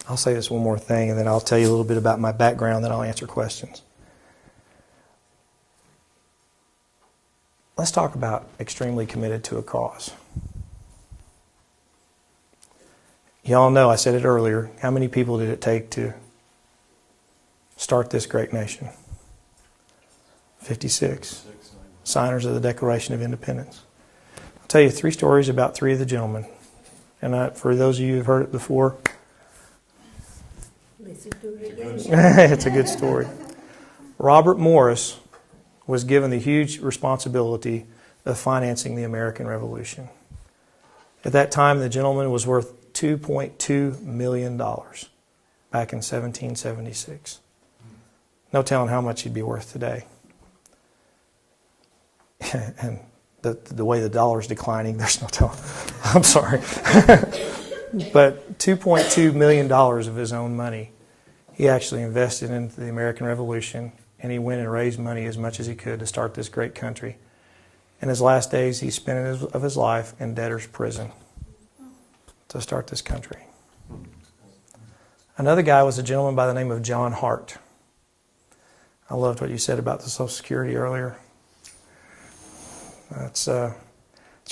I'll say this one more thing, and then I'll tell you a little bit about my background, then I'll answer questions. Let's talk about extremely committed to a cause. Y'all know, I said it earlier, how many people did it take to start this great nation? 56 signers of the Declaration of Independence. I'll tell you 3 stories about 3 of the gentlemen. And for those of you who've heard it before, it's a good story. Robert Morris was given the huge responsibility of financing the American Revolution. At that time, the gentleman was worth $2.2 million back in 1776. No telling how much he'd be worth today. And the way the dollar's declining, there's no telling. I'm sorry. But $2.2 million of his own money, he actually invested into the American Revolution, and he went and raised money as much as he could to start this great country. In his last days, he spent of his life in debtor's prison to start this country. Another guy was a gentleman by the name of John Hart. I loved what you said about the Social Security earlier. It's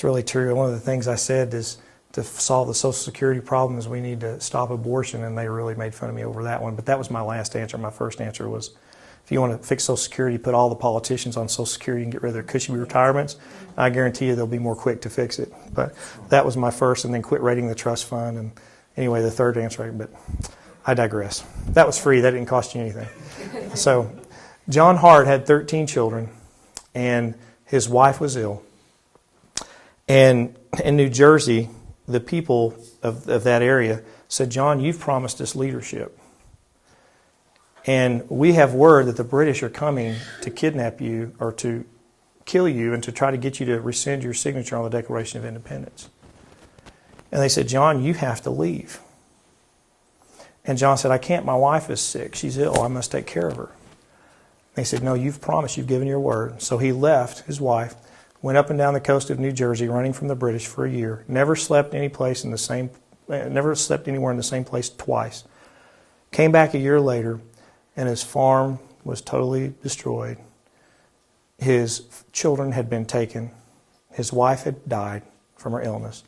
really true. One of the things I said is to solve the Social Security problem is we need to stop abortion, and they really made fun of me over that one. But that was my last answer. My first answer was, if you want to fix Social Security, put all the politicians on Social Security and get rid of their cushy retirements. I guarantee you they'll be more quick to fix it. But that was my first, and then quit raiding the trust fund. And anyway, the third answer, but I digress. That was free. That didn't cost you anything. So John Hart had 13 children, and his wife was ill. And in New Jersey, the people of that area said, John, you've promised us leadership. And we have word that the British are coming to kidnap you or to kill you and to try to get you to rescind your signature on the Declaration of Independence. And they said, John, you have to leave. And John said, I can't. My wife is sick. She's ill. I must take care of her. They said, no, you've promised. You've given your word. So he left his wife, went up and down the coast of New Jersey, running from the British for a year. Never slept anywhere in the same place twice. Came back a year later, and his farm was totally destroyed. His children had been taken. His wife had died from her illness.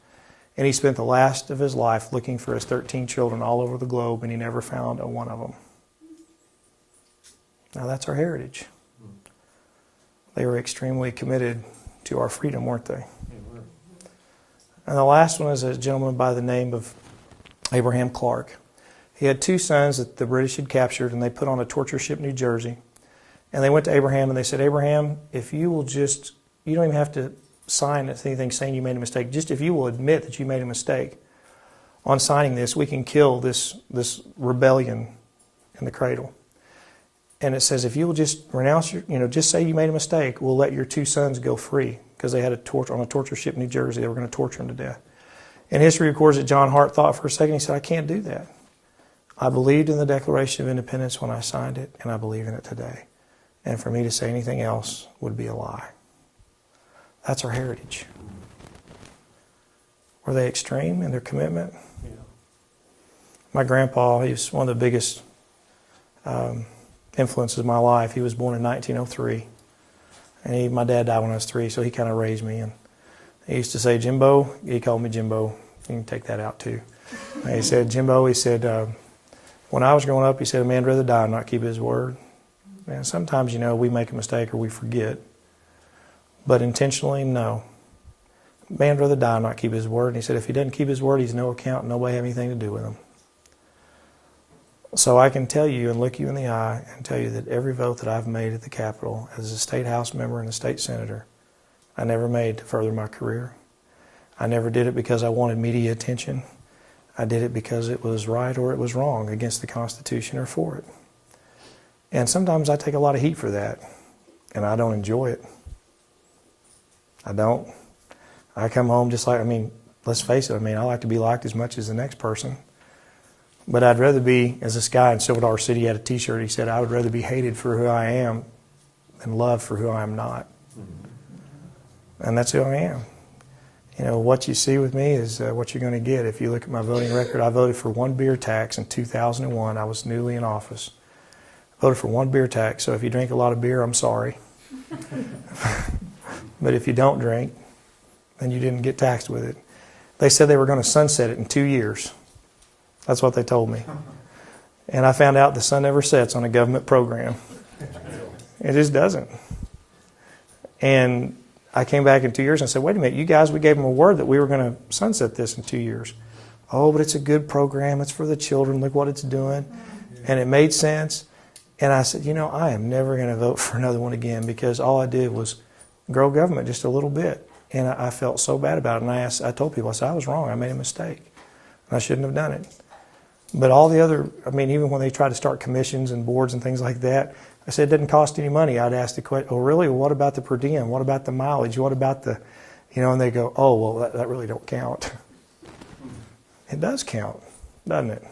And he spent the last of his life looking for his 13 children all over the globe, and he never found a one of them. Now that's our heritage. They were extremely committed to our freedom, weren't they? And the last one is a gentleman by the name of Abraham Clark. He had 2 sons that the British had captured, and they put on a torture ship in New Jersey. And they went to Abraham and they said, Abraham, if you will just, you don't even have to sign anything saying you made a mistake. Just if you will admit that you made a mistake on signing this, we can kill this rebellion in the cradle. And it says, if you will just renounce just say you made a mistake, we'll let your 2 sons go free, because they had on a torture ship in New Jersey. They were going to torture them to death. And history records that John Hart thought for a second. He said, I can't do that. I believed in the Declaration of Independence when I signed it, and I believe in it today. And for me to say anything else would be a lie. That's our heritage. Were they extreme in their commitment? Yeah. My grandpa, he was one of the biggest influences in my life. He was born in 1903. And my dad died when I was 3, so he kind of raised me. And he used to say, Jimbo, he called me Jimbo. You can take that out too. And he said, Jimbo, he said, when I was growing up, he said, a man would rather die and not keep his word. And sometimes, we make a mistake or we forget. But intentionally, no. A man would rather die and not keep his word. And he said, if he doesn't keep his word, he's no account and nobody have anything to do with him. So I can tell you and look you in the eye and tell you that every vote that I've made at the Capitol as a state house member and a state senator, I never made to further my career. I never did it because I wanted media attention. I did it because it was right or it was wrong against the Constitution or for it. And sometimes I take a lot of heat for that, and I don't enjoy it. I don't. I come home just like, let's face it, I like to be liked as much as the next person. But I'd rather be, as this guy in Silver Dollar City had a t-shirt, he said, I would rather be hated for who I am than loved for who I am not. And that's who I am. what you see with me is what you're going to get. If you look at my voting record, I voted for one beer tax in 2001. I was newly in office. I voted for one beer tax. So if you drink a lot of beer, I'm sorry. But if you don't drink, then you didn't get taxed with it. They said they were going to sunset it in 2 years. That's what they told me. And I found out the sun never sets on a government program. It just doesn't. And I came back in 2 years and said, wait a minute, you guys, we gave them a word that we were going to sunset this in 2 years. Oh, but it's a good program. It's for the children. Look what it's doing. And it made sense. And I said, I am never going to vote for another one again, because all I did was grow government just a little bit. And I felt so bad about it. And I told people, I said, I was wrong. I made a mistake. And I shouldn't have done it. But all the other, even when they tried to start commissions and boards and things like that, I said it didn't cost any money. I'd ask the question, oh, really? Well, what about the per diem? What about the mileage? What about the, and they go, oh, well, that really don't count. It does count, doesn't it?